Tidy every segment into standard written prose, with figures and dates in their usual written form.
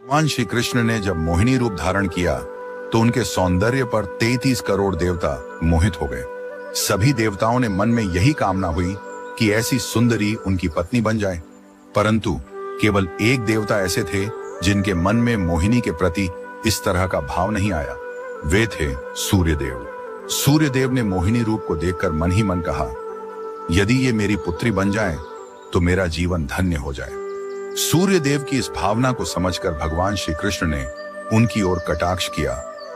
भगवान श्री कृष्ण ने जब मोहिनी रूप धारण किया तो उनके सौंदर्य पर 33 करोड़ देवता मोहित हो गए। सभी देवताओं ने मन में यही कामना हुई कि ऐसी सुंदरी उनकी पत्नी बन जाए, परंतु केवल एक देवता ऐसे थे जिनके मन में मोहिनी के प्रति इस तरह का भाव नहीं आया। वे थे सूर्यदेव। सूर्यदेव ने मोहिनी रूप को देखकर मन ही मन कहा, यदि ये मेरी पुत्री बन जाए तो मेरा जीवन धन्य हो जाए। सूर्यदेव की इस भावना को समझकर भगवान श्री कृष्ण ने उनकी ओर कटाक्ष किया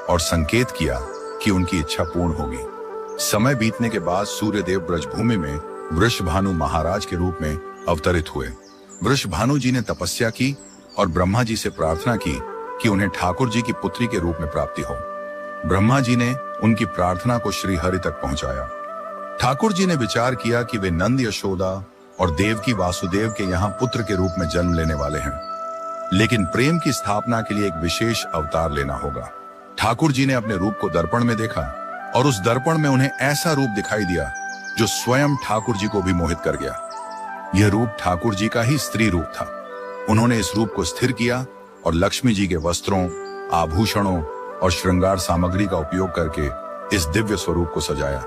और संकेत किया कि उनकी इच्छा पूर्ण होगी। समय बीतने के बाद सूर्यदेव ब्रजभूमि में वृषभानु महाराज के रूप में अवतरित हुए। वृषभानु जी ने तपस्या की और ब्रह्मा जी से प्रार्थना की कि उन्हें ठाकुर जी की पुत्री के रूप में प्राप्ति हो। ब्रह्मा जी ने उनकी प्रार्थना को श्री हरि तक पहुंचाया। ठाकुर जी ने विचार किया कि वे नंद यशोदा और देवकी वासुदेव के यहाँ पुत्र के रूप में जन्म लेने वाले हैं, लेकिन प्रेम की स्थापना के लिए एक विशेष अवतार लेना होगा। ठाकुर जी ने अपने रूप को दर्पण में देखा और उस दर्पण में उन्हें ऐसा रूप दिखाई दिया जो स्वयं ठाकुर जी को भी मोहित कर गया। यह रूप ठाकुर जी का ही स्त्री रूप था। उन्होंने इस रूप को स्थिर किया और लक्ष्मी जी के वस्त्रों, आभूषणों और श्रृंगार सामग्री का उपयोग करके इस दिव्य स्वरूप को सजाया।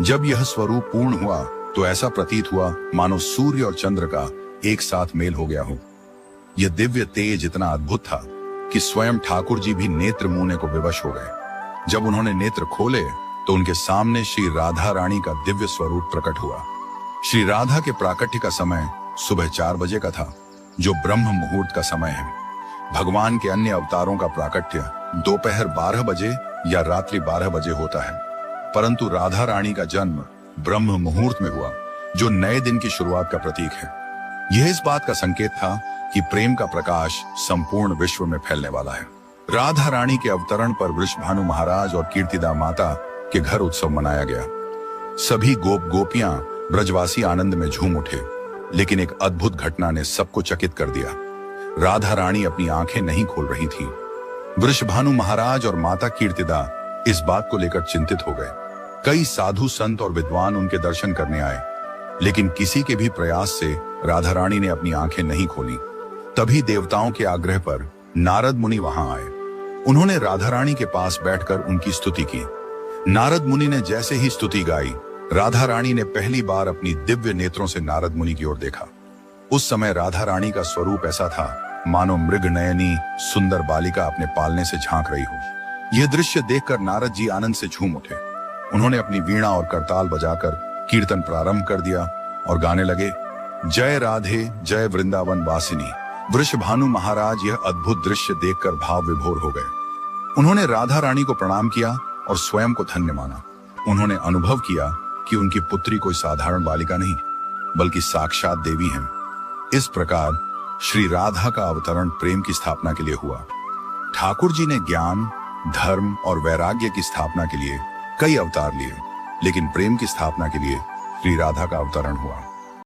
जब यह स्वरूप पूर्ण हुआ तो ऐसा प्रतीत हुआ मानो सूर्य और चंद्र का एक साथ मेल हो गया हो। यह दिव्य तेज इतना अद्भुत था कि स्वयं ठाकुर जी भी नेत्र मूने को विवश हो गए। जब उन्होंने नेत्र खोले तो उनके सामने श्री राधा रानी का दिव्य स्वरूप प्रकट हुआ। श्री राधा के प्राकट्य का समय सुबह 4 बजे का था, जो ब्रह्म मुहूर्त का समय है। भगवान के अन्य अवतारों का प्राकट्य दोपहर 12 बजे या रात्रि 12 बजे होता है, परंतु राधा रानी का जन्म ब्रह्म मुहूर्त में हुआ, जो नए दिन की शुरुआत का प्रतीक है। यह इस बात का संकेत था कि प्रेम का प्रकाश संपूर्ण विश्व में फैलने वाला है। राधा रानी के अवतरण पर वृषभानु महाराज और कीर्तिदा माता के घर उत्सव मनाया गया। सभी गोप गोपियां ब्रजवासी आनंद में झूम उठे, लेकिन एक अद्भुत घटना ने सबको चकित कर दिया। राधा रानी अपनी आंखें नहीं खोल रही थी। वृषभानु महाराज और माता कीर्तिदा इस बात को लेकर चिंतित हो गए। कई साधु संत और विद्वान उनके दर्शन करने आए, लेकिन किसी के भी प्रयास से राधा रानी ने अपनी आंखें नहीं खोली। तभी देवताओं के आग्रह पर नारद मुनि वहां आए। उन्होंने राधा रानी के पास बैठकर उनकी स्तुति की। नारद मुनि ने जैसे ही स्तुति गाई, राधा रानी ने पहली बार अपनी दिव्य नेत्रों से नारद मुनि की ओर देखा। उस समय राधा रानी का स्वरूप ऐसा था मानो मृग नयनी सुंदर बालिका अपने पालने से झांक रही हो। यह दृश्य देखकर नारद जी आनंद से झूम उठे। उन्होंने अपनी वीणा और करताल बजाकर कीर्तन प्रारंभ कर दिया और गाने लगे, जय राधे जय वृंदावन वासिनी। वृषभानु महाराज यह अद्भुत दृश्य देखकर भाव विभोर हो गए। उन्होंने राधा रानी को प्रणाम किया और स्वयं को धन्य माना। उन्होंने अनुभव किया कि उनकी पुत्री कोई साधारण बालिका नहीं, बल्कि साक्षात देवी हैं। इस प्रकार श्री राधा का अवतरण प्रेम की स्थापना के लिए हुआ। ठाकुर जी ने ज्ञान, धर्म और वैराग्य की स्थापना के लिए कई अवतार लिए, लेकिन प्रेम की स्थापना के लिए श्री राधा का अवतरण हुआ।